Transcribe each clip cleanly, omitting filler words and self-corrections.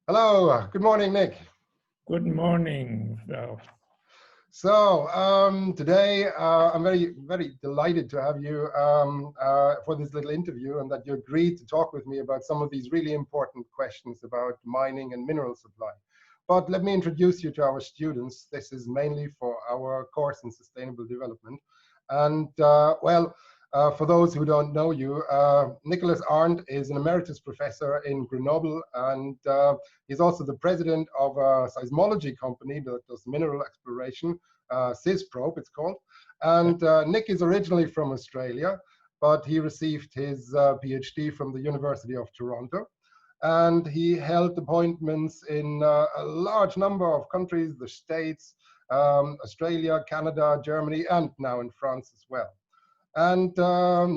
Hello, good morning, Nick. Good morning, Val. So today I'm very delighted to have you for this little interview, and that you agreed to talk with me about some of these really important questions about mining and mineral supply. But let me introduce you to our students. This is mainly for our course in sustainable development. And for those who don't know you, NICOLAS Arndt is an emeritus professor in Grenoble, and he's also the president of a seismology company that does mineral exploration, Sisprobe it's called. And Nick is originally from Australia, but he received his PhD from the University of Toronto. And he held appointments in a large number of countries, the States, Australia, Canada, Germany, and now in France as well. And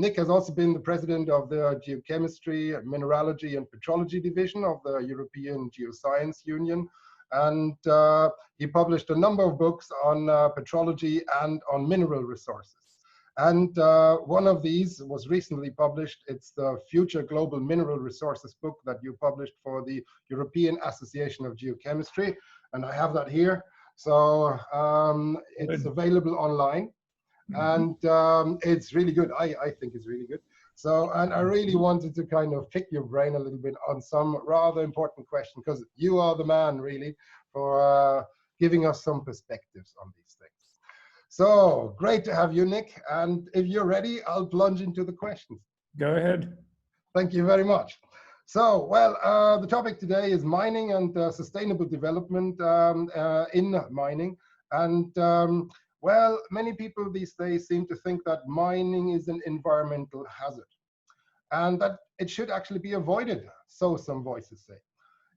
Nick has also been the president of the Geochemistry-Mineralogy-Petrology division of the European Geoscience Union. And he published a number of books on petrology and on mineral resources. And one of these was recently published. It's the Future Global Mineral Resources book that you published for the European Association of Geochemistry. And I have that here. So it's available online. And it's really good. I think it's really good. So, and I really wanted to kind of pick your brain a little bit on some rather important questions, because you are the man really for giving us some perspectives on these things. So great to have you, Nick. And if you're ready, I'll plunge into the questions. Go ahead. Thank you very much. So, well, the topic today is mining and sustainable development in mining. And well, many people these days seem to think that mining is an environmental hazard and that it should actually be avoided, so some voices say.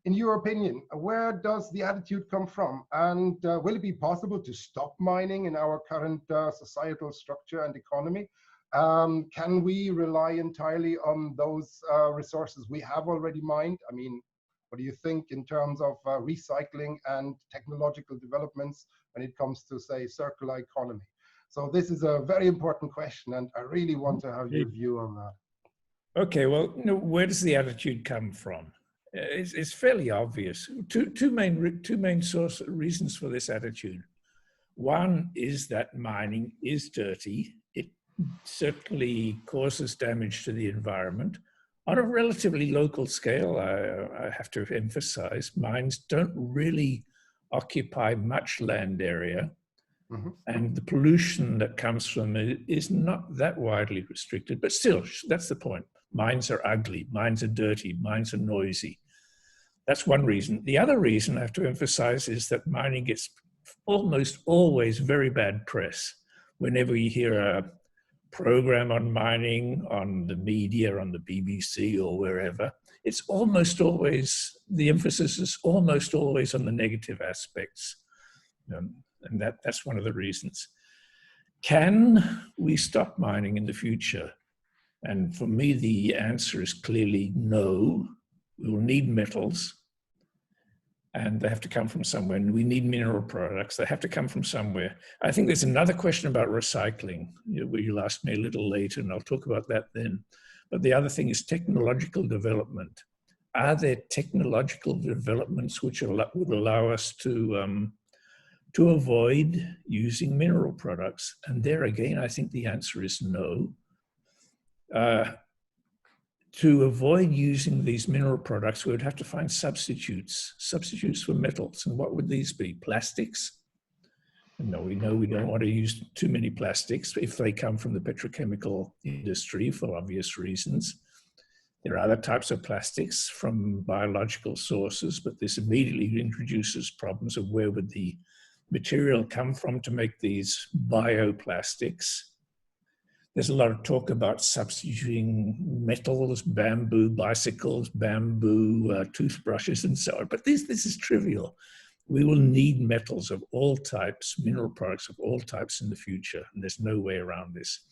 In your opinion, where does the attitude come from? And will it be possible to stop mining in our current societal structure and economy? Can we rely entirely on those resources we have already mined? I mean, what do you think in terms of recycling and technological developments when it comes to, say, circular economy? So this is a very important question, and I really want to have your view on that. Okay, well, where does the attitude come from? It's fairly obvious. Two main reasons for this attitude. One is that mining is dirty. It certainly causes damage to the environment. On a relatively local scale, I have to emphasize, mines don't really occupy much land area, and the pollution that comes from it is not that widely restricted, but still, that's the point. Mines are ugly, mines are dirty, mines are noisy. That's one reason. The other reason I have to emphasize is that mining gets almost always very bad press. Whenever you hear a program on mining on the media, on the BBC or wherever, it's almost always, the emphasis is almost always on the negative aspects. And that's one of the reasons. Can we stop mining in the future? And for me, the answer is clearly no. We will need metals, and they have to come from somewhere. And we need mineral products. They have to come from somewhere. I think there's another question about recycling. You'll ask me a little later, and I'll talk about that then. But the other thing is technological development. Are there technological developments which would allow us to avoid using mineral products? And there again, I think the answer is no. To avoid using these mineral products, we would have to find substitutes for metals. And what would these be? Plastics? No, we know we don't want to use too many plastics if they come from the petrochemical industry for obvious reasons. There are other types of plastics from biological sources, but this immediately introduces problems of where would the material come from to make these bioplastics. There's a lot of talk about substituting metals, bamboo bicycles, bamboo toothbrushes, and so on. But this is trivial. We will need metals of all types, mineral products of all types in the future, and there's no way around this.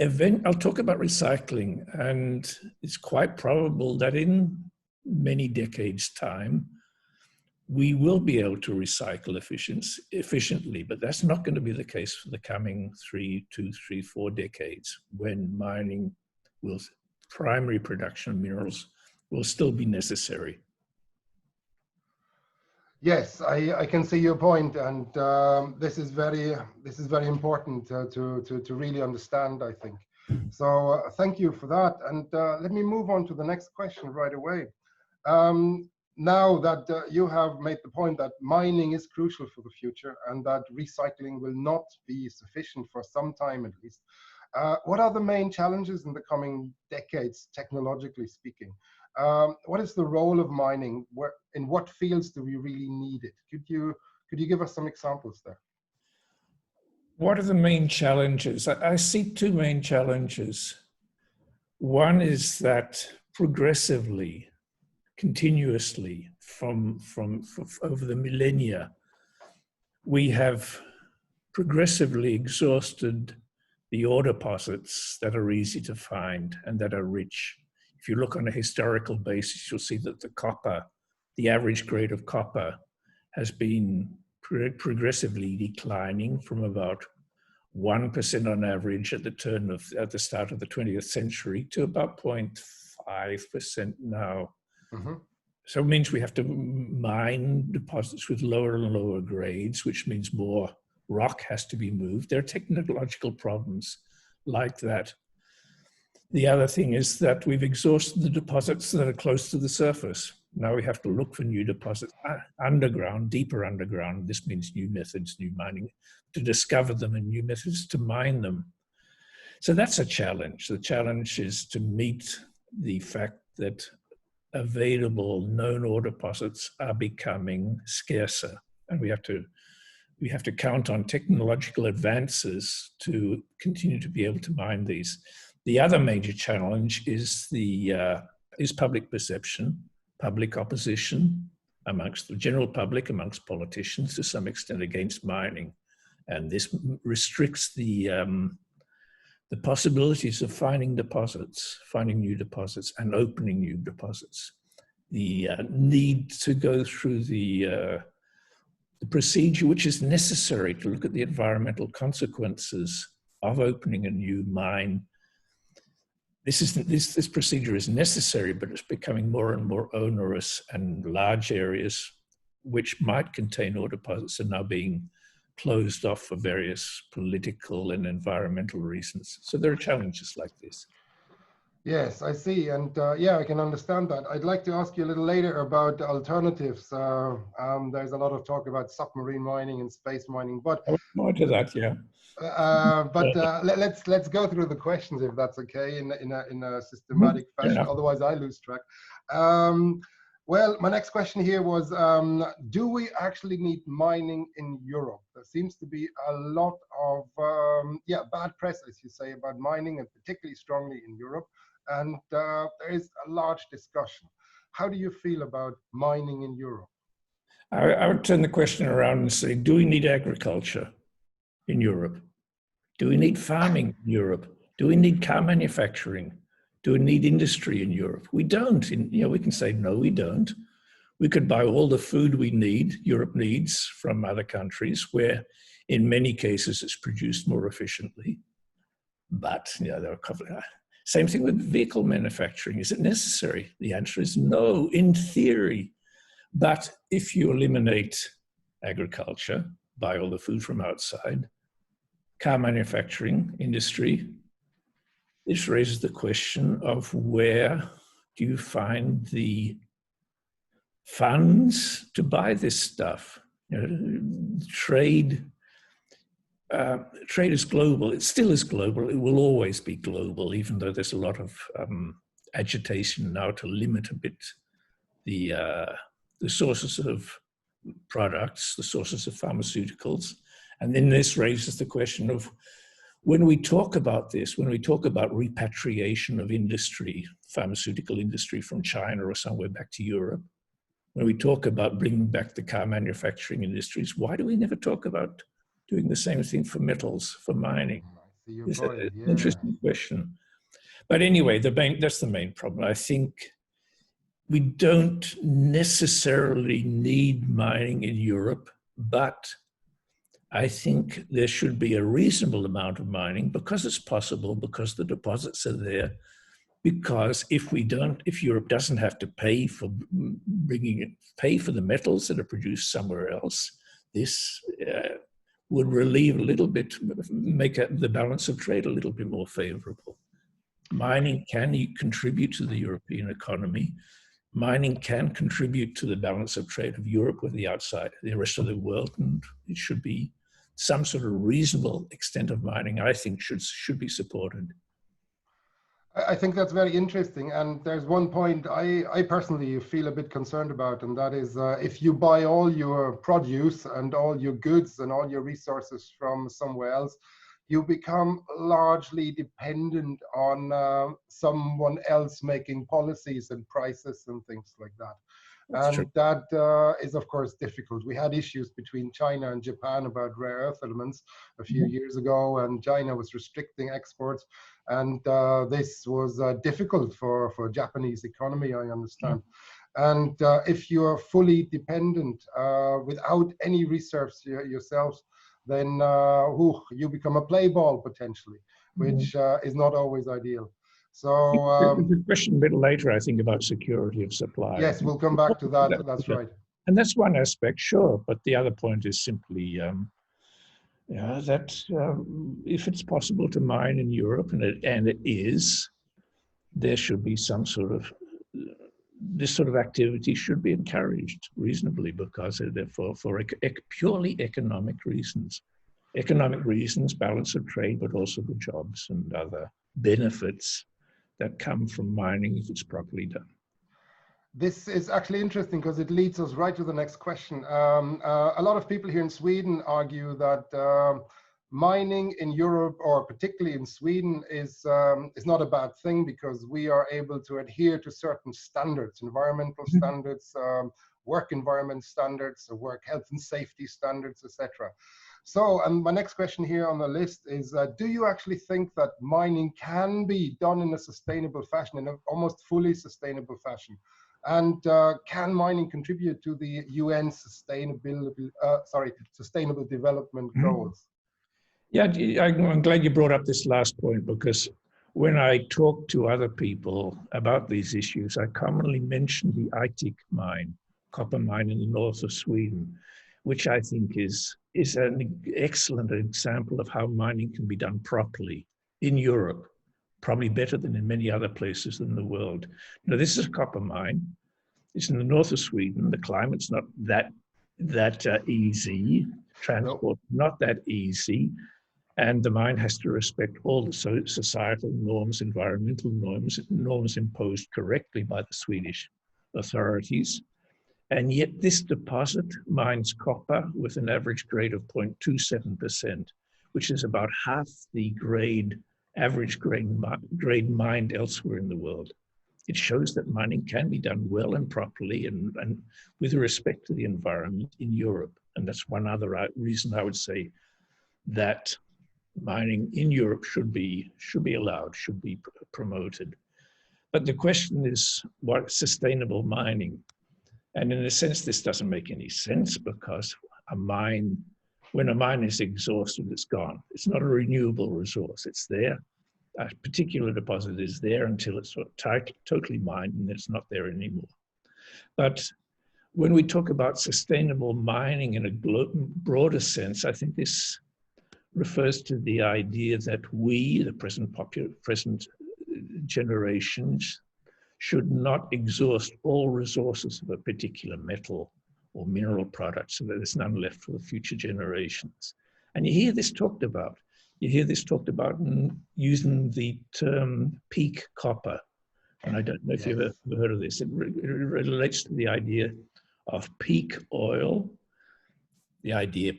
I'll talk about recycling, and it's quite probable that in many decades' time, we will be able to recycle efficiently, but that's not going to be the case for the coming 4 decades, when primary production of minerals will still be necessary. Yes, I can see your point, and this is very important to really understand, I think. So thank you for that, and let me move on to the next question right away. Now that you have made the point that mining is crucial for the future and that recycling will not be sufficient for some time at least, what are the main challenges in the coming decades, technologically speaking? What is the role of mining? In what fields do we really need it? Could you give us some examples there? What are the main challenges? I see two main challenges. One is that progressively, continuously, from over the millennia, we have progressively exhausted the ore deposits that are easy to find and that are rich. If you look on a historical basis, you'll see that the average grade of copper has been progressively declining from about 1% on average at the start of the 20th century to about 0.5% now. Mm-hmm. So it means we have to mine deposits with lower and lower grades, which means more rock has to be moved. There are technological problems like that. The other thing is that we've exhausted the deposits that are close to the surface. Now we have to look for new deposits underground, deeper underground. This means new methods, new mining, to discover them and new methods to mine them. So that's a challenge. The challenge is to meet the fact that available known ore deposits are becoming scarcer, and we have to count on technological advances to continue to be able to mine these. The other major challenge is public perception, public opposition amongst the general public, amongst politicians to some extent against mining, and this restricts the possibilities of finding new deposits, and opening new deposits. The need to go through the procedure which is necessary to look at the environmental consequences of opening a new mine. This procedure is necessary, but it's becoming more and more onerous, and large areas which might contain ore deposits are now being closed off for various political and environmental reasons. So there are challenges like this. Yes, I see. And yeah, I can understand that. I'd like to ask you a little later about alternatives. There's a lot of talk about submarine mining and space mining, but more to that, yeah. Let's go through the questions, if that's okay, in a systematic fashion. Yeah. Otherwise, I lose track. Well, my next question here was, do we actually need mining in Europe? There seems to be a lot of bad press, as you say, about mining, and particularly strongly in Europe. And there is a large discussion. How do you feel about mining in Europe? I would turn the question around and say, do we need agriculture in Europe? Do we need farming in Europe? Do we need car manufacturing? Do we need industry in Europe? We don't. We can say, no, we don't. We could buy all the food Europe needs from other countries, where in many cases it's produced more efficiently. But there are a couple of, same thing with vehicle manufacturing. Is it necessary? The answer is no, in theory. But if you eliminate agriculture, buy all the food from outside, car manufacturing, industry, this raises the question of where do you find the funds to buy this stuff? Trade is global. It still is global. It will always be global, even though there's a lot of agitation now to limit a bit the sources of products, the sources of pharmaceuticals. And then this raises the question of, when we talk about this, when we talk about repatriation of industry, pharmaceutical industry from China or somewhere back to Europe, when we talk about bringing back the car manufacturing industries, why do we never talk about doing the same thing for metals, for mining? It's an interesting question. But anyway, that's the main problem. I think we don't necessarily need mining in Europe, but I think there should be a reasonable amount of mining because it's possible, because the deposits are there, because if Europe doesn't have to pay for the metals that are produced somewhere else, this would relieve a little bit, make the balance of trade a little bit more favorable. Mining can contribute to the European economy. Mining can contribute to the balance of trade of Europe with the outside, the rest of the world, and it should be some sort of reasonable extent of mining, I think, should be supported. I think that's very interesting. And there's one point I personally feel a bit concerned about, and that is if you buy all your produce and all your goods and all your resources from somewhere else, you become largely dependent on someone else making policies and prices and things like that. And that is, of course, difficult. We had issues between China and Japan about rare earth elements a few years ago, and China was restricting exports. And this was difficult for Japanese economy, I understand. And if you are fully dependent without any reserves yourselves, then you become a play ball potentially, which is not always ideal. So the question a bit later, I think, about security of supply. Yes, we'll come back to that. That's right. And that's one aspect, sure. But the other point is simply that if it's possible to mine in Europe, and it is, there should be some sort of, this sort of activity should be encouraged reasonably, because for purely economic reasons. Economic reasons, balance of trade, but also the jobs and other benefits that come from mining if it's properly done. This is actually interesting because it leads us right to the next question. A lot of people here in Sweden argue that mining in Europe, or particularly in Sweden, is not a bad thing, because we are able to adhere to certain standards, environmental standards, work environment standards, work health and safety standards, etc. So my next question here on the list is, do you actually think that mining can be done in a sustainable fashion, in an almost fully sustainable fashion? And can mining contribute to the UN sustainable development goals? Yeah, I'm glad you brought up this last point, because when I talk to other people about these issues, I commonly mention the Aitik mine, copper mine in the north of Sweden, which I think is an excellent example of how mining can be done properly in Europe, probably better than in many other places in the world. Now, this is a copper mine. It's in the north of Sweden. The climate's not that easy. Transport, not that easy. And the mine has to respect all the societal norms, environmental norms imposed correctly by the Swedish authorities. And yet this deposit mines copper with an average grade of 0.27%, which is about half the average grade mined elsewhere in the world. It shows that mining can be done well and properly and with respect to the environment in Europe. And that's one other reason I would say that mining in Europe should be allowed, should be promoted. But the question is, what sustainable mining? And in a sense, this doesn't make any sense, because when a mine is exhausted, it's gone. It's not a renewable resource. It's there. A particular deposit is there until it's totally mined, and it's not there anymore. But when we talk about sustainable mining in a broader sense, I think this refers to the idea that we, the present generations, should not exhaust all resources of a particular metal or mineral product, so that there's none left for the future generations. And you hear this talked about. You hear this talked about using the term peak copper. And I don't know if you've ever heard of this. It relates to the idea of peak oil, the idea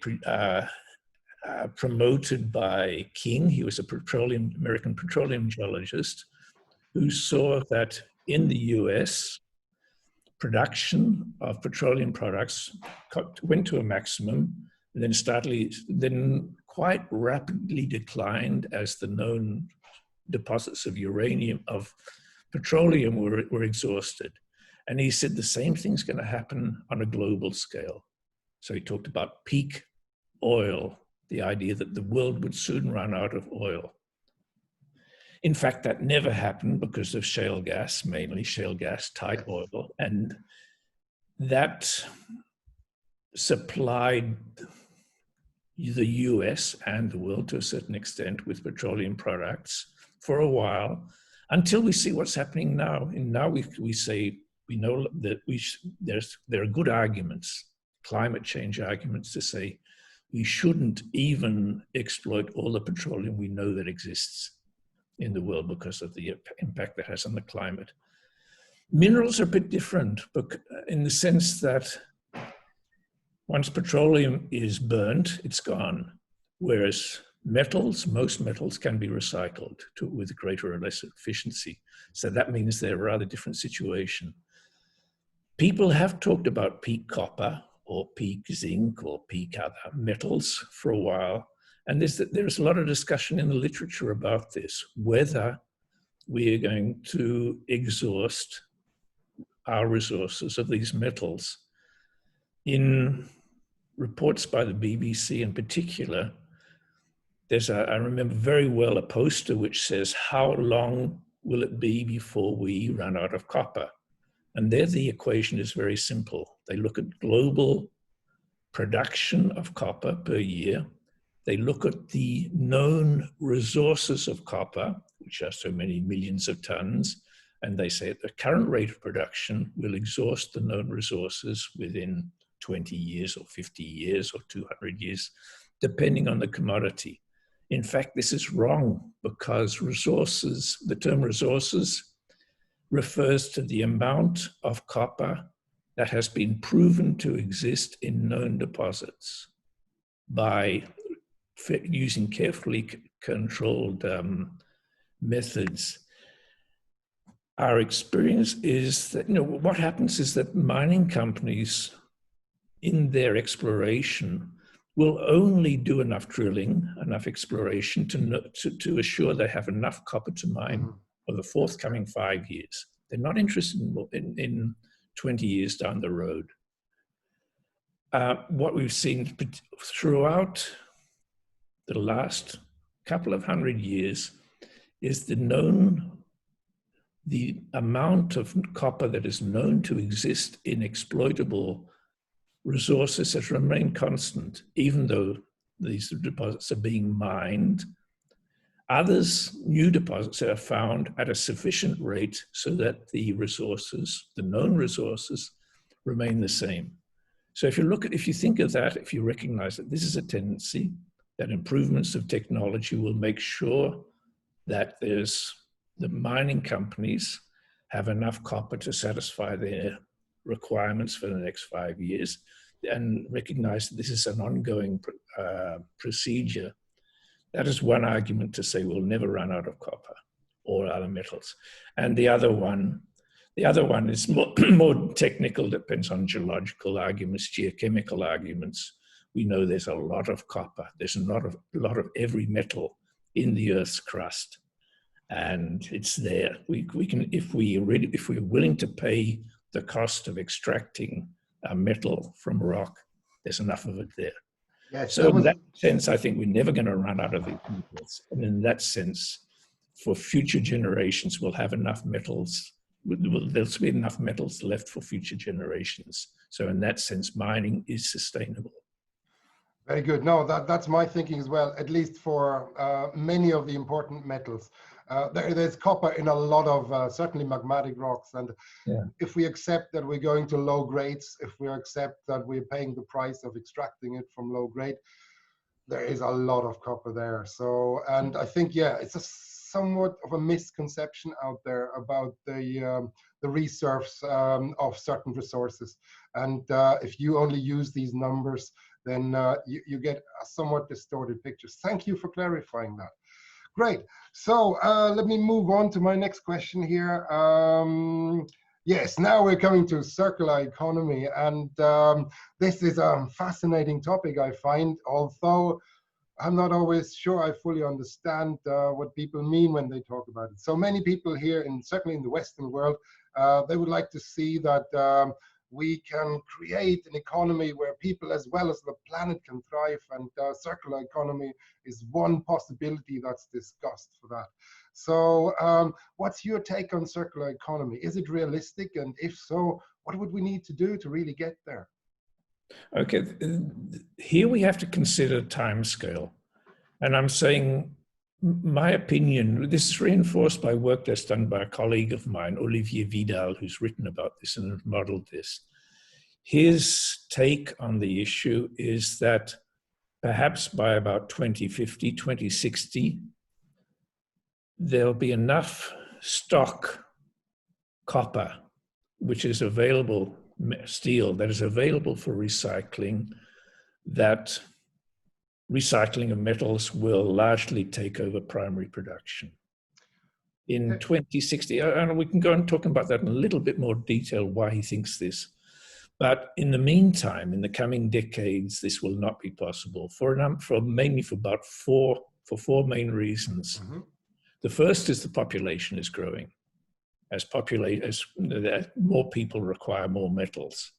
promoted by King. He was a American petroleum geologist who saw that in the US, production of petroleum products went to a maximum, and then quite rapidly declined as the known deposits of petroleum were exhausted. And he said the same thing's going to happen on a global scale. So he talked about peak oil, the idea that the world would soon run out of oil. In fact, that never happened because of shale gas, mainly shale gas, tight oil, and that supplied the US and the world to a certain extent with petroleum products for a while, until we see what's happening now. And now we say, we know that there are good arguments, climate change arguments, to say we shouldn't even exploit all the petroleum we know that exists in the world because of the impact that has on the climate. Minerals are a bit different, but in the sense that once petroleum is burnt, it's gone. Whereas metals, most metals can be recycled with greater or less efficiency. So that means they're a rather different situation. People have talked about peak copper or peak zinc or peak other metals for a while. And there's a lot of discussion in the literature about this, whether we are going to exhaust our resources of these metals. In reports by the BBC in particular, I remember very well a poster which says, how long will it be before we run out of copper? And there the equation is very simple. They look at global production of copper per year. They look at the known resources of copper, which are so many millions of tons, and they say at the current rate of production will exhaust the known resources within 20 years or 50 years or 200 years, depending on the commodity. In fact, this is wrong because resources, the term resources, refers to the amount of copper that has been proven to exist in known deposits by using carefully controlled methods. Our experience is that, what happens is that mining companies in their exploration will only do enough drilling, enough exploration to assure they have enough copper to mine for the forthcoming 5 years. They're not interested in 20 years down the road. What we've seen throughout the last couple of 100 years is the amount of copper that is known to exist in exploitable resources has remained constant, even though these deposits are being mined. Others, new deposits, are found at a sufficient rate so that the resources, the known resources, remain the same. So if you think of that, if you recognize that this is a tendency, that improvements of technology will make sure that the mining companies have enough copper to satisfy their requirements for the next 5 years, and recognize that this is an ongoing procedure. That is one argument to say we'll never run out of copper or other metals. And the other one is more technical, depends on geological arguments, geochemical arguments. We know there's a lot of copper. There's a lot of every metal in the Earth's crust, and it's there. We can, if we're willing to pay the cost of extracting a metal from rock, there's enough of it there. Yes, so in that sense, I think we're never going to run out of these metals. And in that sense, for future generations, we'll have enough metals. There'll be enough metals left for future generations. So in that sense, mining is sustainable. Very good. No, that's my thinking as well, at least for many of the important metals. There's copper in a lot of certainly magmatic rocks, and if we accept that we're going to low grades, if we accept that we're paying the price of extracting it from low grade, there is a lot of copper there. So, and I think, it's a somewhat of a misconception out there about the reserves of certain resources, and if you only use these numbers, then you get a somewhat distorted picture. Thank you for clarifying that. Great. So let me move on to my next question here. Yes, now we're coming to circular economy, and this is a fascinating topic, I find, although I'm not always sure I fully understand what people mean when they talk about it. So many people here, certainly in the Western world, they would like to see that we can create an economy where people as well as the planet can thrive, and circular economy is one possibility that's discussed for that. So what's your take on circular economy? Is it realistic? And if so, what would we need to do to really get there? Okay, here we have to consider time scale. And I'm saying, my opinion, this is reinforced by work that's done by a colleague of mine, Olivier Vidal, who's written about this and modeled this. His take on the issue is that perhaps by about 2050, 2060, there'll be enough stock copper, which is available, steel, that is available for recycling, that recycling of metals will largely take over primary production. In 2060, and we can go and talk about that in a little bit more detail, why he thinks this. But in the meantime, in the coming decades, this will not be possible mainly for about four main reasons. Mm-hmm. The first is the population is growing. As more people require more metals.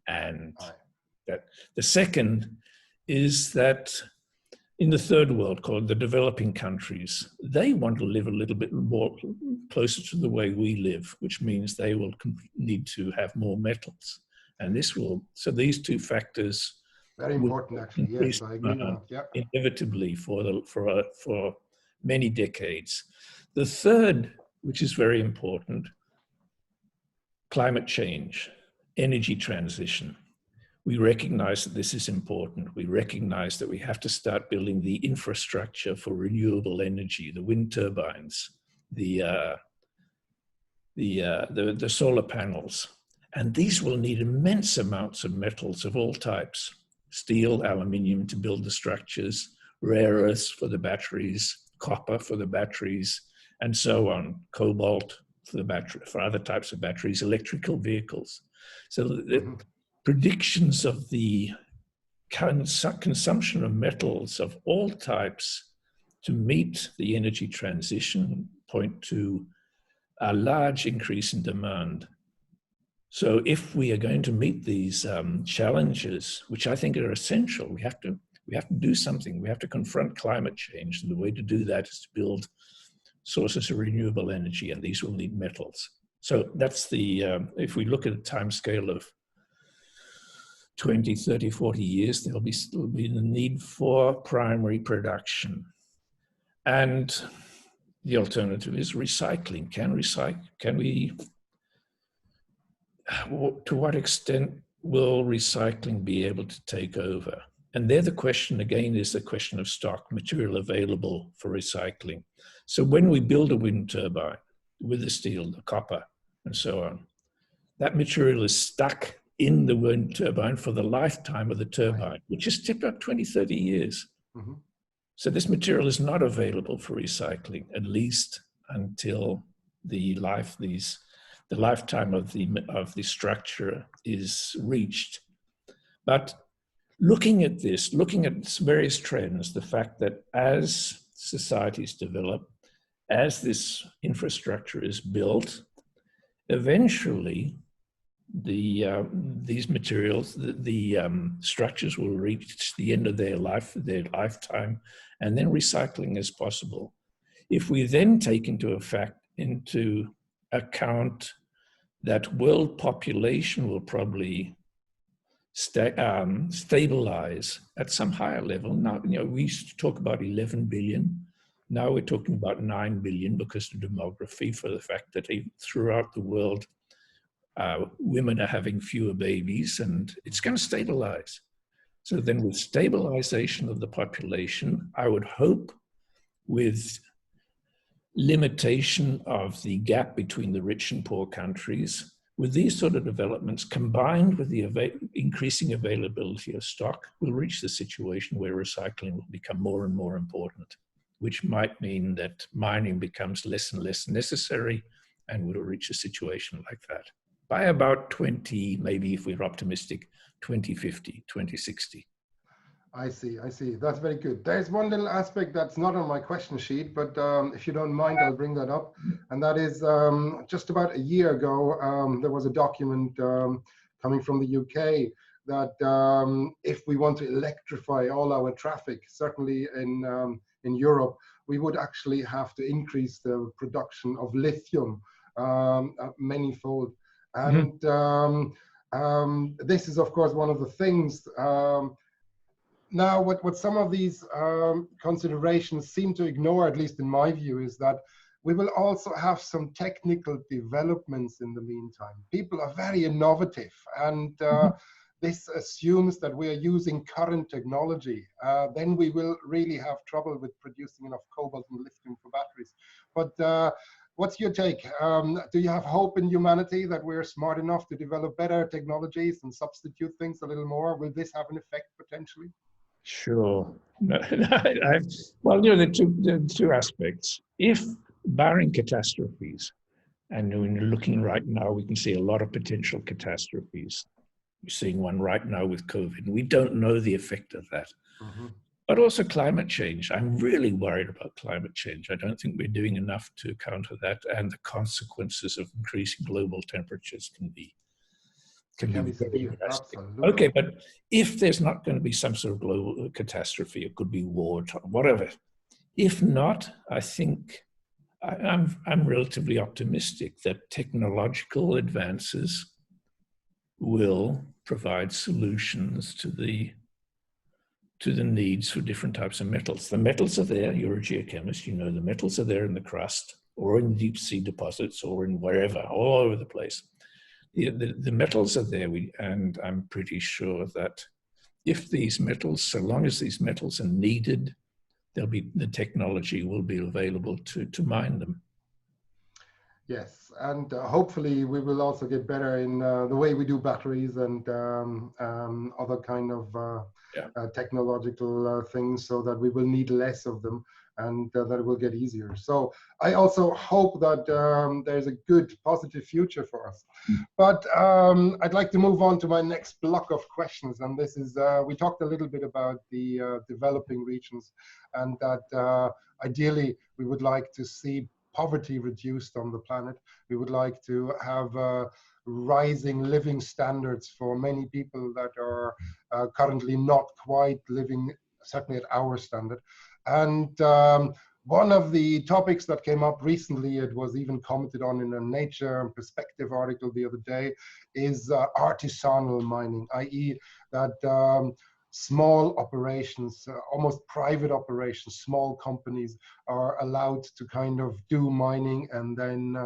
And that the second is that in the third world, called the developing countries, they want to live a little bit more closer to the way we live, which means they will need to have more metals. And this will, so these two factors. Very important, actually. Yes, I agree with that. Yeah. Inevitably for many decades. The third, which is very important, climate change, energy transition. We recognize that this is important. We recognize that we have to start building the infrastructure for renewable energy, the wind turbines, the solar panels. And these will need immense amounts of metals of all types, steel, aluminium to build the structures, rare earths for the batteries, copper for the batteries, and so on, cobalt for the battery, for other types of batteries, electrical vehicles. So the predictions of the consumption of metals of all types to meet the energy transition point to a large increase in demand. So if we are going to meet these challenges, which I think are essential, we have to do something. We have to confront climate change, and the way to do that is to build sources of renewable energy, and these will need metals. So that's the, if we look at a time scale of 20, 30, 40 years, there'll still be the need for primary production. And the alternative is recycling. To what extent will recycling be able to take over? And there the question again is the question of stock, material available for recycling. So when we build a wind turbine with the steel, the copper, and so on, that material is stuck in the wind turbine for the lifetime of the turbine, which is typically 20, 30 years. Mm-hmm. So this material is not available for recycling, at least until the lifetime of the structure is reached. But looking at various trends, the fact that as societies develop, as this infrastructure is built, eventually these materials, the structures will reach the end of their lifetime, and then recycling is possible. If we then take into account that world population will probably stabilize at some higher level. Now, we used to talk about 11 billion. Now we're talking about 9 billion because of demography, for the fact that throughout the world, women are having fewer babies, and it's going to stabilize. So then with stabilization of the population, I would hope with limitation of the gap between the rich and poor countries, with these sort of developments combined with the increasing availability of stock, we'll reach the situation where recycling will become more and more important, which might mean that mining becomes less and less necessary, and we'll reach a situation like that by about maybe if we're optimistic, 2050, 2060. I see. That's very good. There's one little aspect that's not on my question sheet, but if you don't mind, I'll bring that up. And that is just about a year ago, there was a document coming from the UK, that if we want to electrify all our traffic, certainly in Europe, we would actually have to increase the production of lithium manyfold. And this is, of course, one of the things. Now, what some of these considerations seem to ignore, at least in my view, is that we will also have some technical developments in the meantime. People are very innovative, and this assumes that we are using current technology. Then we will really have trouble with producing enough cobalt and lithium for batteries. But what's your take? Do you have hope in humanity that we're smart enough to develop better technologies and substitute things a little more? Will this have an effect potentially? Sure. Well, you know, the two aspects. If barring catastrophes, and when you're looking right now, we can see a lot of potential catastrophes. We're seeing one right now with COVID. We don't know the effect of that. But also climate change. I'm really worried about climate change. I don't think we're doing enough to counter that, and the consequences of increasing global temperatures can be very drastic. Okay, but if there's not going to be some sort of global catastrophe, it could be war, whatever. If not, I think I'm relatively optimistic that technological advances will provide solutions to the needs for different types of metals. The metals are there. You're a geochemist. You know the metals are there in the crust, or in deep sea deposits, or in wherever, all over the place. The metals are there, and I'm pretty sure that if these metals, so long as these metals are needed, the technology will be available to mine them. Yes, and hopefully we will also get better in the way we do batteries and other kind of technological things, so that we will need less of them, and that it will get easier. So I also hope that there's a good, positive future for us. But I'd like to move on to my next block of questions. And this is, we talked a little bit about the developing regions, and that ideally we would like to see poverty reduced on the planet. We would like to have rising living standards for many people that are currently not quite living, certainly at our standard. And one of the topics that came up recently, it was even commented on in a Nature Perspective article the other day, is artisanal mining, i.e. that small operations, almost private operations, small companies are allowed to kind of do mining, and then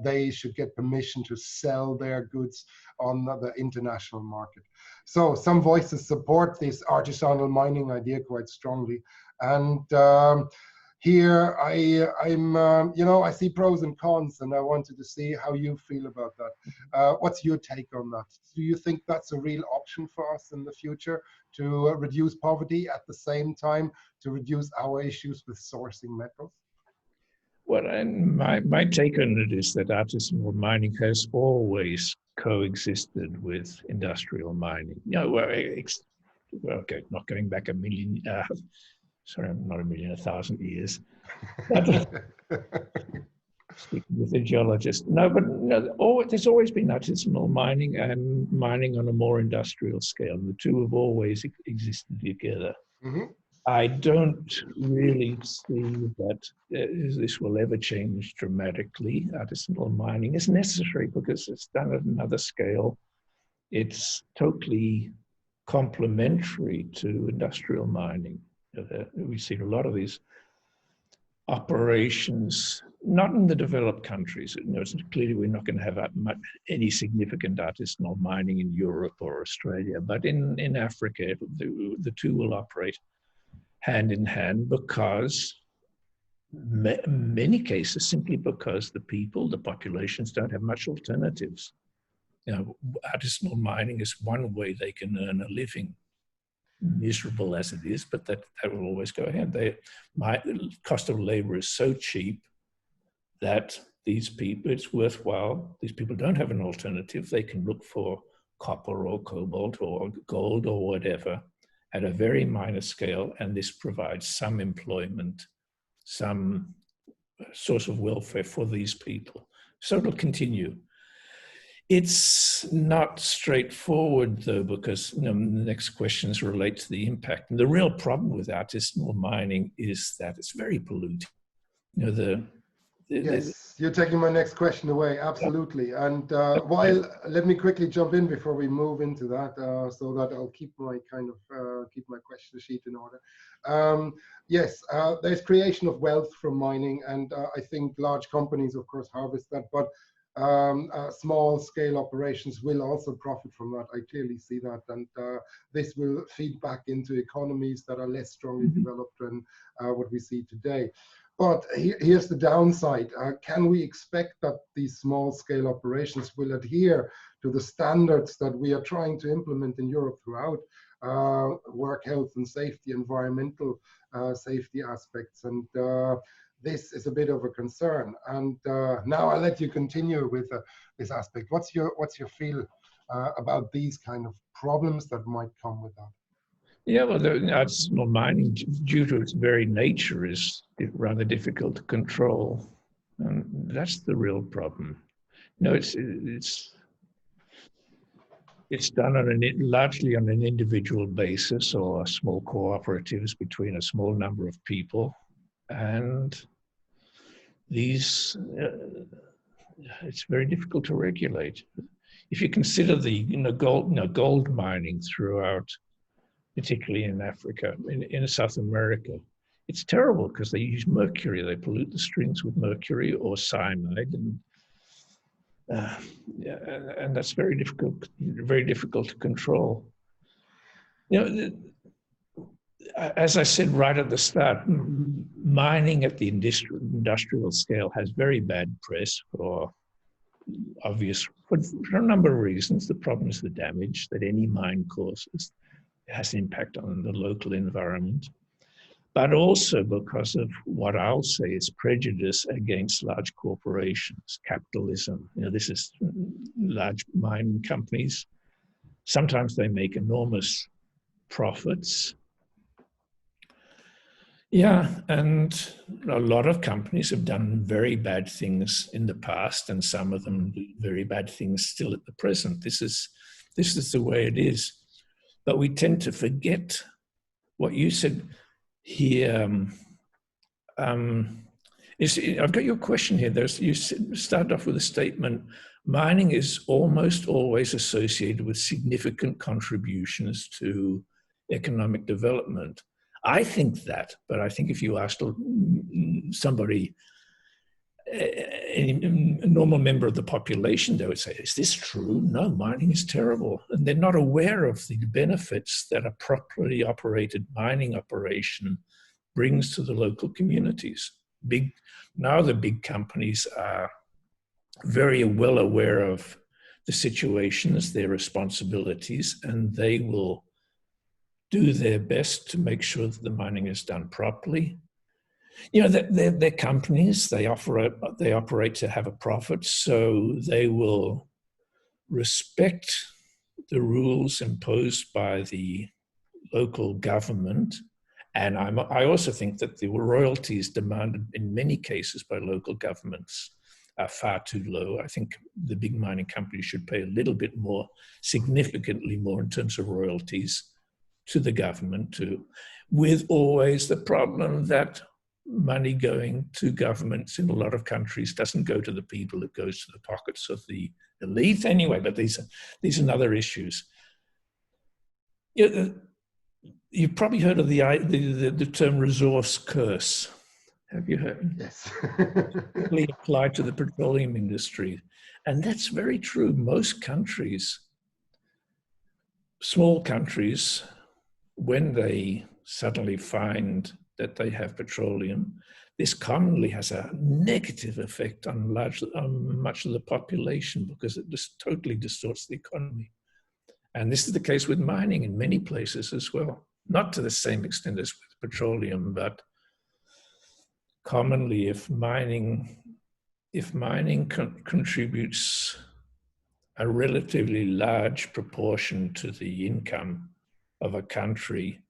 they should get permission to sell their goods on the international market. So some voices support this artisanal mining idea quite strongly. And here I'm you know, I see pros and cons, and I wanted to see how you feel about that. What's your take on that? Do you think that's a real option for us in the future, to reduce poverty at the same time to reduce our issues with sourcing metals? Well, and my take on it is that artisanal mining has always coexisted with industrial mining. You know, okay, not going back a million. Sorry, not a million, 1,000 years. Speaking with a geologist. No, but no, there's always been artisanal mining and mining on a more industrial scale. The two have always existed together. I don't really see that this will ever change dramatically. Artisanal mining is necessary because it's done at another scale. It's totally complementary to industrial mining. We've seen a lot of these operations, not in the developed countries. You know, clearly we're not going to have any significant artisanal mining in Europe or Australia, but in Africa, the two will operate hand in hand, because many cases, simply because the populations don't have much alternatives. You know, artisanal mining is one way they can earn a living, miserable as it is, but that will always go ahead. The cost of labor is so cheap that these people, it's worthwhile. These people don't have an alternative. They can look for copper or cobalt or gold or whatever at a very minor scale, and this provides some employment, some source of welfare for these people. So it'll continue. It's not straightforward, though, because the next questions relate to the impact. And the real problem with artisanal mining is that it's very polluting. Yes, you're taking my next question away, absolutely. And let me quickly jump in before we move into that, so that I'll keep my keep my question sheet in order. Yes, there's creation of wealth from mining, and I think large companies, of course, harvest that, but small scale operations will also profit from that. I clearly see that, and this will feed back into economies that are less strongly developed than what we see today. But here's the downside. Can we expect that these small scale operations will adhere to the standards that we are trying to implement in Europe throughout work health and safety, environmental safety aspects? And this is a bit of a concern. And now I'll let you continue with this aspect. What's your feel about these kind of problems that might come with that? Yeah, well, the artisanal mining, due to its very nature, is rather difficult to control, and that's the real problem. No, it's done largely on an individual basis or small cooperatives between a small number of people, and these it's very difficult to regulate. If you consider the gold mining throughout, particularly in Africa, in South America, it's terrible because they use mercury. They pollute the streams with mercury or cyanide, and that's very difficult to control. As I said right at the start, mining at the industrial scale has very bad press for a number of reasons. The problem is the damage that any mine causes. It has an impact on the local environment, but also because of what I'll say is prejudice against large corporations, capitalism. This is large mining companies. Sometimes they make enormous profits. Yeah, and a lot of companies have done very bad things in the past, and some of them do very bad things still at the present. This is the way it is. But we tend to forget what you said here. I've got your question here. You started off with a statement: mining is almost always associated with significant contributions to economic development. I think that, but I think if you asked somebody, a normal member of the population, they would say, is this true? No, mining is terrible. And they're not aware of the benefits that a properly operated mining operation brings to the local communities. Now the big companies are very well aware of the situations, their responsibilities, and they will do their best to make sure that the mining is done properly. They're companies, they operate to have a profit, so they will respect the rules imposed by the local government. And I also think that the royalties demanded in many cases by local governments are far too low. I think the big mining companies should pay a little bit more, significantly more in terms of royalties to the government, with always the problem that money going to governments in a lot of countries doesn't go to the people, it goes to the pockets of the elite anyway. But these are other issues. You've probably heard of the term resource curse. Have you heard? Yes. Really applied to the petroleum industry. And that's very true. Most countries, small countries, when they suddenly find that they have petroleum, this commonly has a negative effect on much of the population because it just totally distorts the economy. And this is the case with mining in many places as well. Not to the same extent as with petroleum, but commonly if mining contributes a relatively large proportion to the income of a country,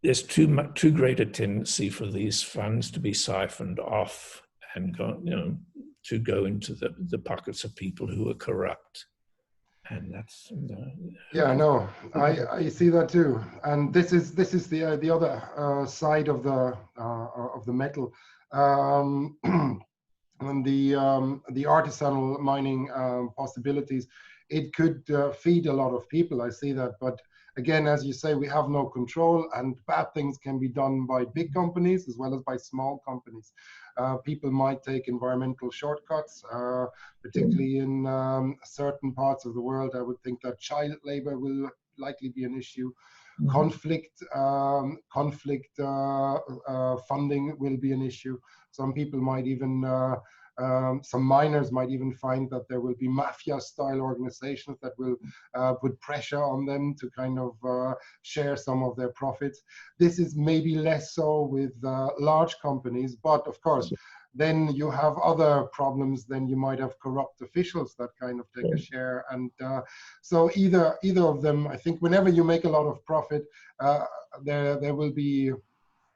there's too great a tendency for these funds to be siphoned off and to go into the pockets of people who are corrupt. And that's yeah, no, I see that too. And this is the other side of the metal. And the artisanal mining possibilities, it could feed a lot of people. I see that, but again, as you say, we have no control, and bad things can be done by big companies as well as by small companies. People might take environmental shortcuts, particularly in certain parts of the world. I would think that child labor will likely be an issue. Conflict funding will be an issue. Some people might even, some miners might even find that there will be mafia-style organizations that will put pressure on them to kind of share some of their profits. This is maybe less so with large companies, but of course, then you have other problems. Then you might have corrupt officials that kind of take a share. And so either of them, I think whenever you make a lot of profit, there will be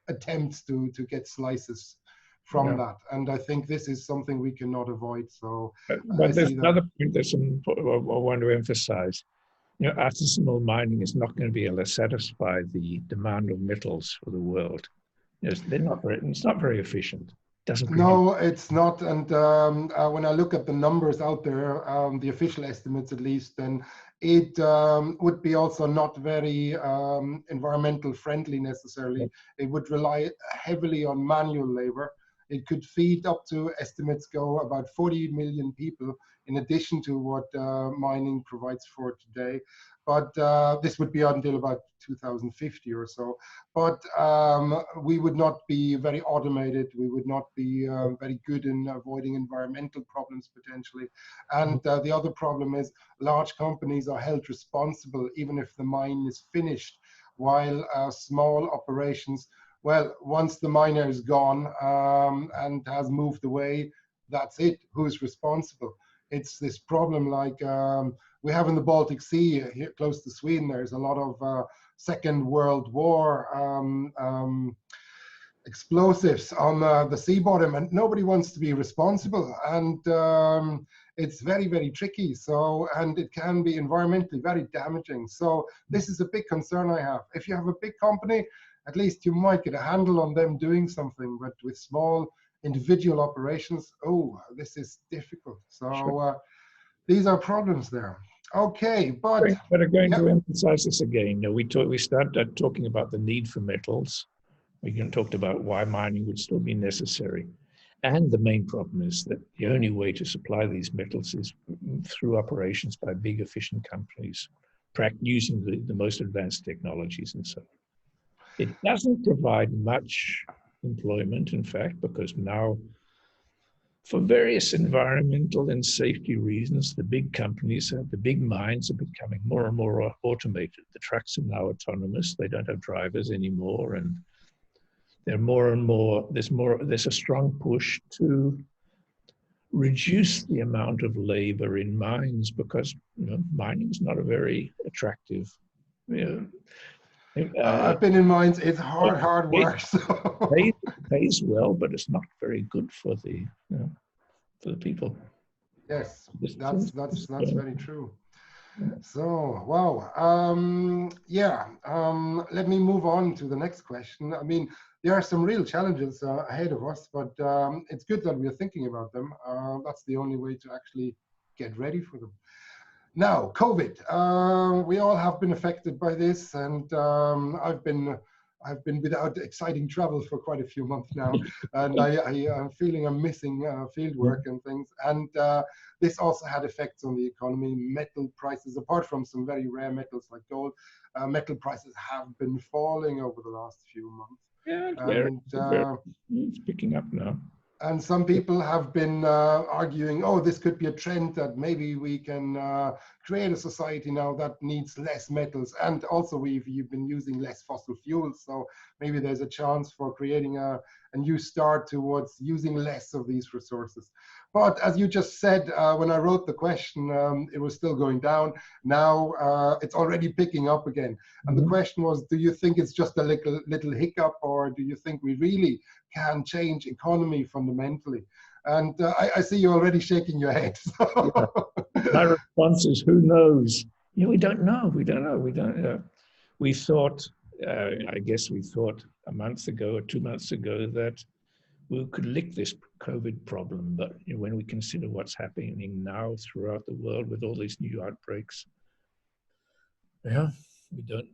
attempts to get slices from that. And I think this is something we cannot avoid. So but there's another point that's I want to emphasize. You know, artisanal mining is not going to be able to satisfy the demand of metals for the world. It's not very efficient. No, it's not. And when I look at the numbers out there, the official estimates at least, then it would be also not very environmental friendly necessarily. It would rely heavily on manual labor. It could feed up to, estimates go, about 40 million people in addition to what mining provides for today. But this would be until about 2050 or so. But we would not be very automated. We would not be very good in avoiding environmental problems potentially. And the other problem is large companies are held responsible even if the mine is finished, while small operations, well, once the miner is gone and has moved away, that's it. Who's responsible? It's this problem like we have in the Baltic Sea, here close to Sweden. There's a lot of Second World War explosives on the sea bottom, and nobody wants to be responsible. And it's very, very tricky. So, and it can be environmentally very damaging. So this is a big concern I have. If you have a big company, at least you might get a handle on them doing something, but with small individual operations, oh, this is difficult. So these are problems there. Okay, but I'm going to emphasize this again. We started talking about the need for metals. We talked about why mining would still be necessary. And the main problem is that the only way to supply these metals is through operations by big efficient companies, using the most advanced technologies and so on. It doesn't provide much employment, in fact, because now, for various environmental and safety reasons, the big companies, the big mines are becoming more and more automated. The trucks are now autonomous. They don't have drivers anymore. And they're more and more, there's a strong push to reduce the amount of labor in mines because, mining is not a very attractive, I've been in mines. It's hard work. So. Pays well, but it's not very good for the people. Yes, that's very true. So wow, let me move on to the next question. I mean, there are some real challenges ahead of us, but it's good that we're thinking about them. That's the only way to actually get ready for them. Now, COVID, we all have been affected by this, and I've been without exciting travel for quite a few months now, and I'm feeling I'm missing field work and things. And this also had effects on the economy. Metal prices, apart from some very rare metals like gold, metal prices have been falling over the last few months. Yeah, it's picking up now. And some people have been arguing, oh, this could be a trend that maybe we can create a society now that needs less metals. And also you've been using less fossil fuels. So maybe there's a chance for creating a new start towards using less of these resources. But as you just said, when I wrote the question, it was still going down. Now it's already picking up again. And the question was, do you think it's just a little hiccup, or do you think we really can change economy fundamentally? And I see you already shaking your head. So. Yeah. My response is, who knows? Yeah, we don't know. We don't know. We don't know. We thought, I guess we thought a month ago or 2 months ago that we could lick this COVID problem. But when we consider what's happening now throughout the world with all these new outbreaks, yeah, we don't,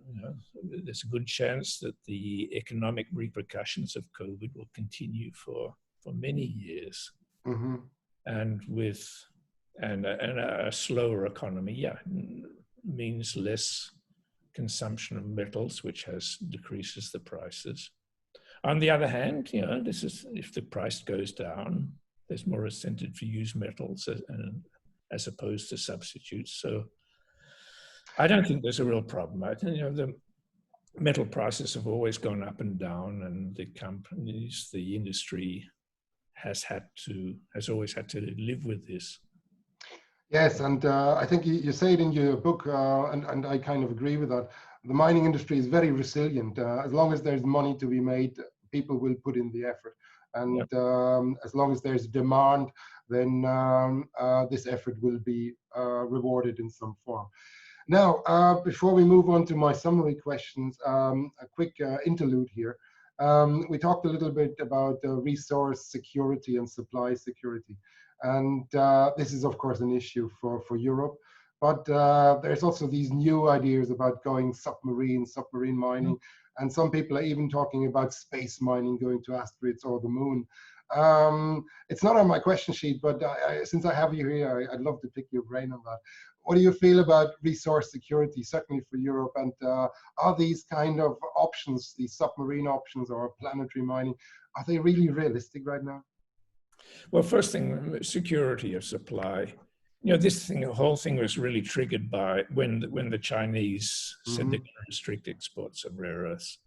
there's a good chance that the economic repercussions of COVID will continue for many years. Mm-hmm. And with a slower economy, yeah, means less consumption of metals, which decreases the prices. On the other hand, this is, if the price goes down, there's more incentive to use metals as opposed to substitutes. So I don't think there's a real problem. I think the metal prices have always gone up and down, and the companies, the industry has always had to live with this. Yes, and I think you say it in your book, and I kind of agree with that. The mining industry is very resilient. As long as there's money to be made, people will put in the effort. And yep. As long as there's demand, then this effort will be rewarded in some form. Now, before we move on to my summary questions, a quick interlude here. We talked a little bit about resource security and supply security. And this is, of course, an issue for Europe. But there's also these new ideas about going submarine mining. Mm-hmm. And some people are even talking about space mining, going to asteroids or the moon. It's not on my question sheet, but since I have you here, I'd love to pick your brain on that. What do you feel about resource security, certainly for Europe? And are these kind of options, these submarine options or planetary mining, are they really realistic right now? Well, first thing, security of supply. The whole thing was really triggered by when the Chinese said they're going to restrict exports of rare earths.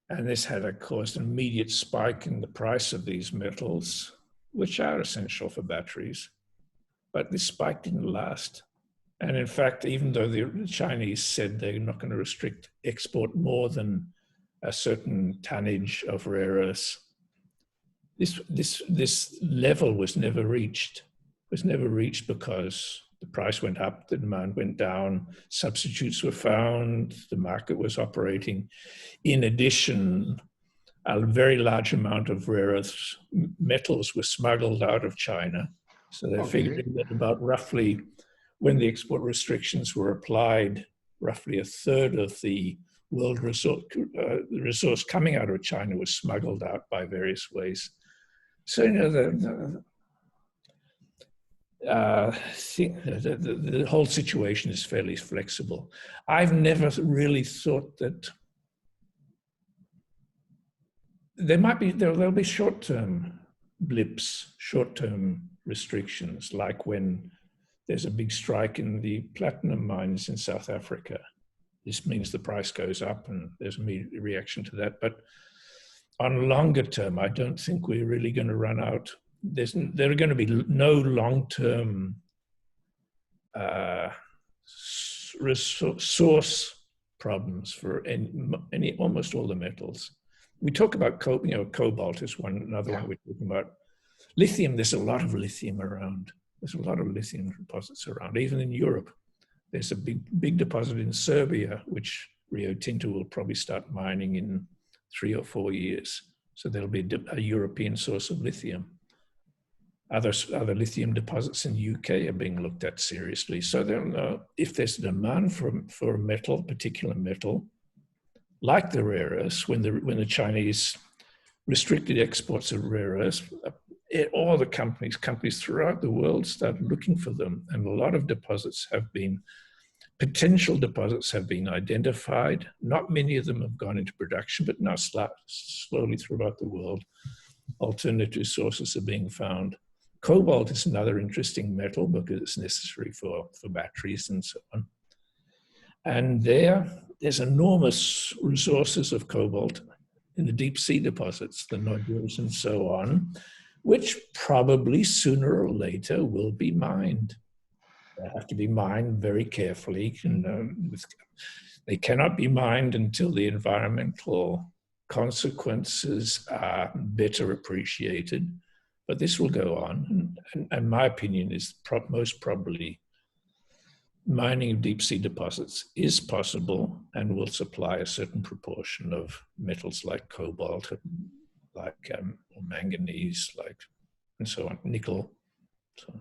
And this had caused an immediate spike in the price of these metals, which are essential for batteries. But this spike didn't last. And in fact, even though the Chinese said they're not going to restrict export more than a certain tonnage of rare earths, this level was never reached. It was never reached because the price went up, the demand went down, substitutes were found, the market was operating. In addition, a very large amount of rare earth metals were smuggled out of China. So they're figuring that about roughly, when the export restrictions were applied, roughly a third of the world resource coming out of China was smuggled out by various ways. So, the whole situation is fairly flexible. I've never really thought that there'll be short-term blips, short-term restrictions, like when there's a big strike in the platinum mines in South Africa. This means the price goes up and there's immediate reaction to that. But on longer term, I don't think we're really going to run out. There are going to be no long-term resource problems for almost all the metals. We talk about cobalt is another one we're talking about. Lithium, there's a lot of lithium around. There's a lot of lithium deposits around, even in Europe. There's a big deposit in Serbia, which Rio Tinto will probably start mining in 3 or 4 years. So there'll be a European source of lithium. Other lithium deposits in the UK are being looked at seriously. So if there's demand for a metal, particular metal, like the rare earths, when the Chinese restricted exports of rare earths, all the companies throughout the world started looking for them, and a lot of potential deposits have been identified. Not many of them have gone into production, but now slowly throughout the world, alternative sources are being found. Cobalt is another interesting metal because it's necessary for batteries and so on. And there's enormous resources of cobalt in the deep sea deposits, the nodules and so on, which probably sooner or later will be mined. They have to be mined very carefully. They cannot be mined until the environmental consequences are better appreciated. But this will go on, and my opinion is most probably mining of deep sea deposits is possible and will supply a certain proportion of metals like cobalt, like or manganese, like, and so on, nickel. So,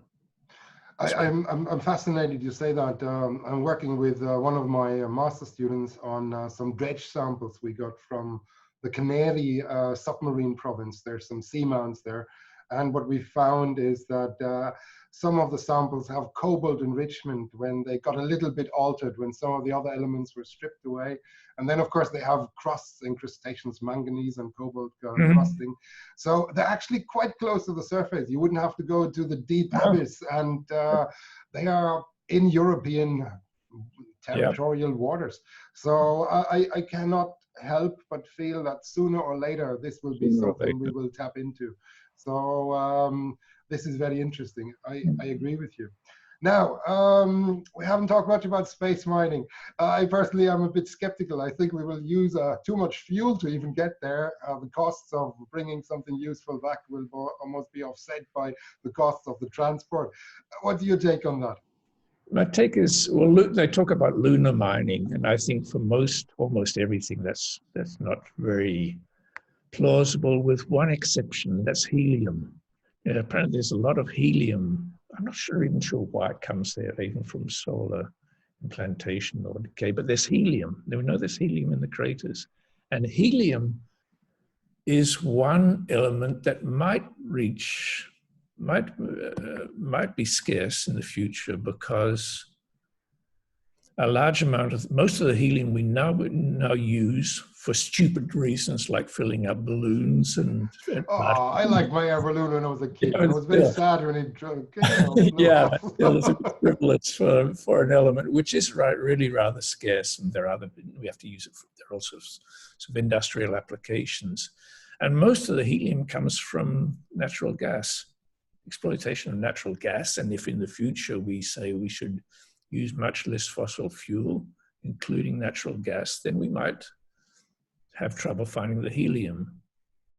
I'm fascinated you say that. I'm working with one of my master students on some dredge samples we got from the Canary submarine province. There's some seamounts there. And what we found is that some of the samples have cobalt enrichment when they got a little bit altered, when some of the other elements were stripped away. And then, of course, they have crusts, incrustations, manganese and cobalt crusting. So they're actually quite close to the surface. You wouldn't have to go to the deep abyss. And they are in European territorial waters. So I cannot help but feel that sooner or later, this will be something we will tap into. So this is very interesting. I agree with you. Now, we haven't talked much about space mining. I personally am a bit skeptical. I think we will use too much fuel to even get there. The costs of bringing something useful back will almost be offset by the costs of the transport. What do you take on that? My take is, well, they talk about lunar mining, and I think for almost everything, that's not very plausible, with one exception, that's helium. Apparently there's a lot of helium. I'm not even sure why it comes there, even from solar implantation or decay, but there's helium. We know there's helium in the craters. And helium is one element that might be scarce in the future, because a large amount of, most of the helium we now use for stupid reasons, like filling up balloons and I liked my air balloon when I was a kid. I was very sad when it blew yeah, off. there's a privilege for an element which is really rather scarce, and we have to use it. There are also some industrial applications, and most of the helium comes from natural gas, exploitation of natural gas. And if in the future we say we should use much less fossil fuel, including natural gas, then we might have trouble finding the helium.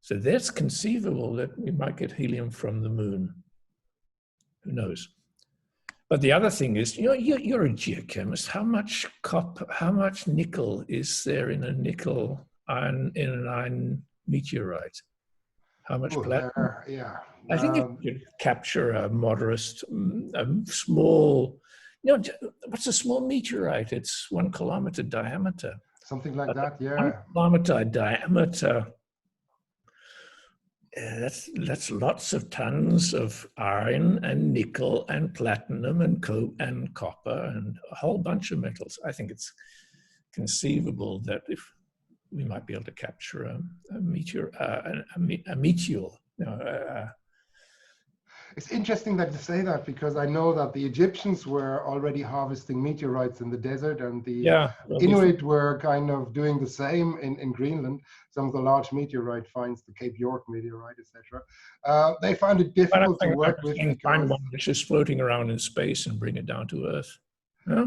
So that's conceivable that we might get helium from the moon. Who knows? But the other thing is, you're a geochemist. How much copper, how much nickel is there in an iron meteorite? How much platinum? Yeah. I think it could capture a moderate, small. What's a small meteorite? It's 1 kilometer diameter. Something like that, yeah. 1 kilometer diameter. That's lots of tons of iron and nickel and platinum and copper and a whole bunch of metals. I think it's conceivable that if we might be able to capture a meteor. It's interesting that you say that, because I know that the Egyptians were already harvesting meteorites in the desert, and the Inuit were kind of doing the same in Greenland. Some of the large meteorite finds, the Cape York meteorite, etc. They found it difficult to work with. You can find one which is floating around in space and bring it down to Earth. Yeah.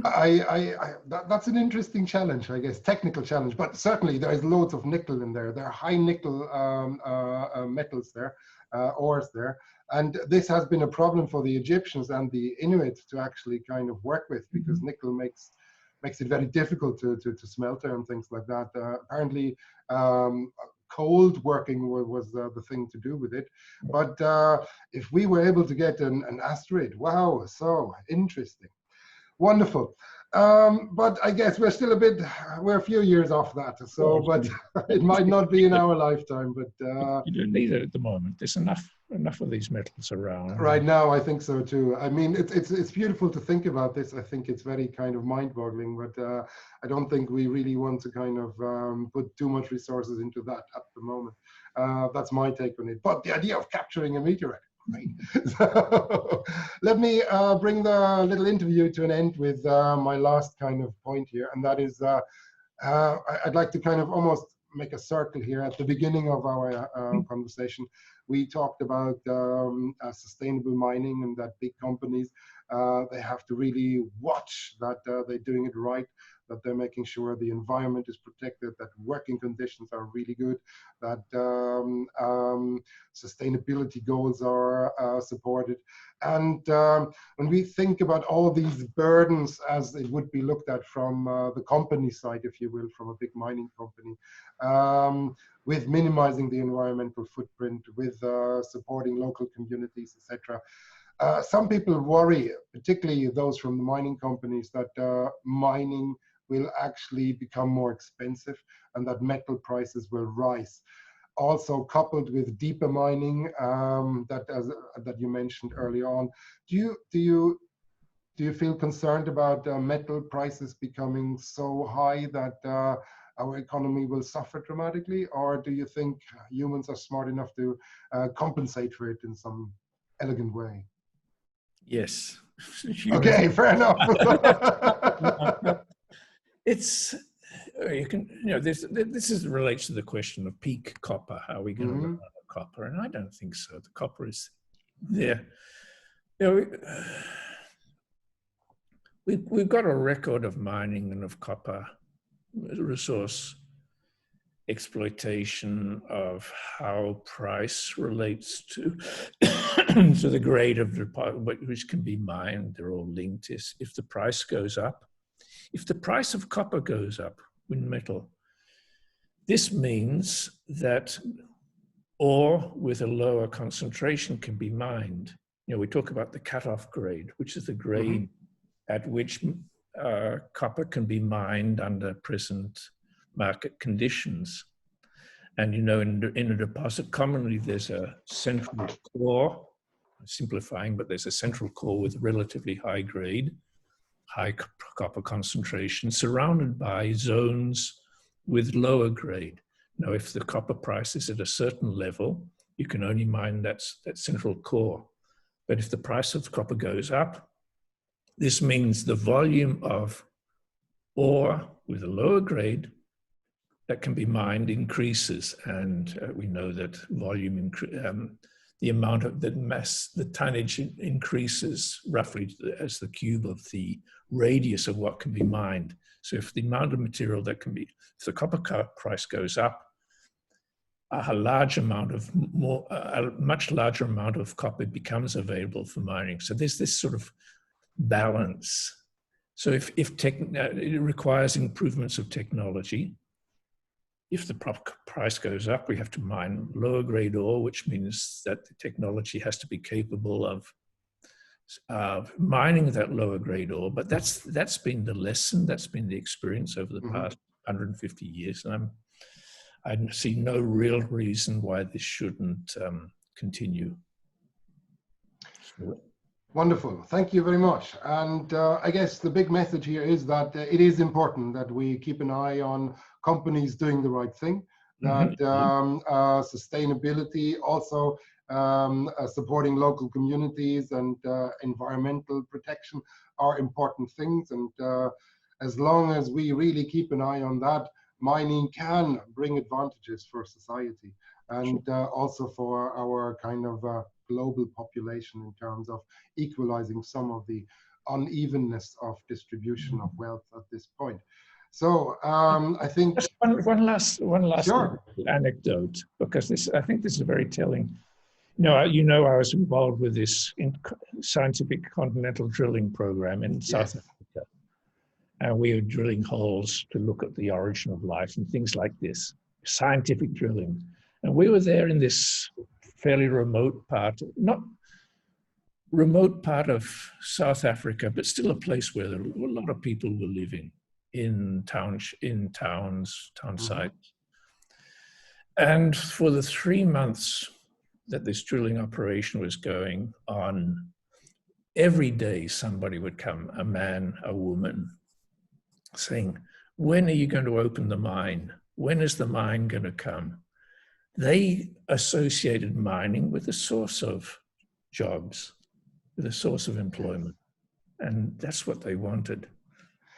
That's an interesting challenge, I guess, technical challenge, but certainly there is loads of nickel in there. There are high nickel metals there, ores there. And this has been a problem for the Egyptians and the Inuit to actually kind of work with, because nickel makes it very difficult to smelter and things like that. Apparently, cold working was the thing to do with it. But if we were able to get an asteroid, wow, so interesting. Wonderful. But I guess we're still we're a few years off that. So, but it might not be in our lifetime, but you don't need it at the moment. There's enough of these metals around. Right now, I think so too. I mean, it's beautiful to think about this. I think it's very kind of mind-boggling, but I don't think we really want to kind of put too much resources into that at the moment. That's my take on it. But the idea of capturing a meteorite, great. So let me bring the little interview to an end with my last kind of point here, and that is I'd like to kind of almost make a circle here. At the beginning of our conversation, we talked about sustainable mining, and that big companies They have to really watch that they're doing it right, that they're making sure the environment is protected, that working conditions are really good, that sustainability goals are supported. And when we think about all these burdens as it would be looked at from the company side, if you will, from a big mining company, with minimizing the environmental footprint, with supporting local communities, etc. Some people worry, particularly those from the mining companies, that mining will actually become more expensive and that metal prices will rise. Also coupled with deeper mining that you mentioned early on. Do you feel concerned about metal prices becoming so high that our economy will suffer dramatically, or do you think humans are smart enough to compensate for it in some elegant way? Yes. Okay, fair enough. It's this relates to the question of peak copper. How are we going to run out of copper? And I don't think so. The copper is there. We've got a record of mining and of copper resource exploitation, of how price relates to to the grade of the which can be mined. They're all linked. If the price goes up, if the price of copper goes up in metal, this means that ore with a lower concentration can be mined. We talk about the cutoff grade, which is the grade at which copper can be mined under present market conditions. And in a deposit, commonly there's a central core, simplifying, but there's a central core with relatively high grade, high copper concentration, surrounded by zones with lower grade. Now, if the copper price is at a certain level, you can only mine that central core. But if the price of copper goes up, this means the volume of ore with a lower grade that can be mined increases. And we know that volume, the amount of the mass, the tonnage increases roughly as the cube of the radius of what can be mined. So if the amount of material that can be, if the copper price goes up, a much larger amount of copper becomes available for mining. So there's this sort of balance. So if it requires improvements of technology, if the price goes up, we have to mine lower grade ore, which means that the technology has to be capable of mining that lower grade ore. But that's been the lesson, that's been the experience over the past 150 years. And I see no real reason why this shouldn't continue. Wonderful. Thank you very much. And I guess the big message here is that it is important that we keep an eye on companies doing the right thing, that sustainability, also supporting local communities and environmental protection are important things. And as long as we really keep an eye on that, mining can bring advantages for society and also for our kind of global population in terms of equalizing some of the unevenness of distribution of wealth at this point. So I think just one last sure. anecdote, because I think this is very telling. I was involved with this scientific continental drilling program in South Africa, and we were drilling holes to look at the origin of life and things like this, scientific drilling. And we were there in this fairly remote part, not remote part of South Africa, but still a place where a lot of people were living in towns, town sites. And for the 3 months that this drilling operation was going on, every day somebody would come, a man, a woman, saying, when are you going to open the mine? When is the mine going to come? They associated mining with a source of jobs, with a source of employment. And that's what they wanted.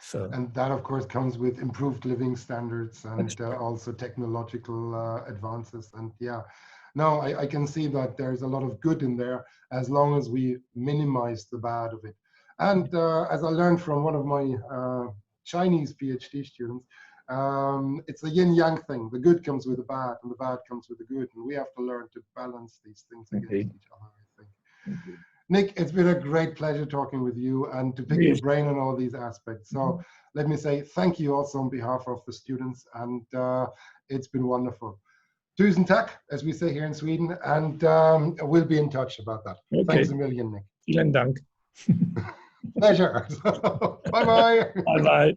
So, and that, of course, comes with improved living standards and also technological advances. And no, I can see that there's a lot of good in there as long as we minimize the bad of it. And as I learned from one of my Chinese PhD students, it's a yin-yang thing. The good comes with the bad, and the bad comes with the good. And we have to learn to balance these things against each other, I think. Nick, it's been a great pleasure talking with you and to pick your brain on all these aspects. So let me say thank you also on behalf of the students, and it's been wonderful. Tusen tack, as we say here in Sweden, and we'll be in touch about that. Okay. Thanks a million, Nick. Vielen Dank. Pleasure. Bye-bye. Bye-bye.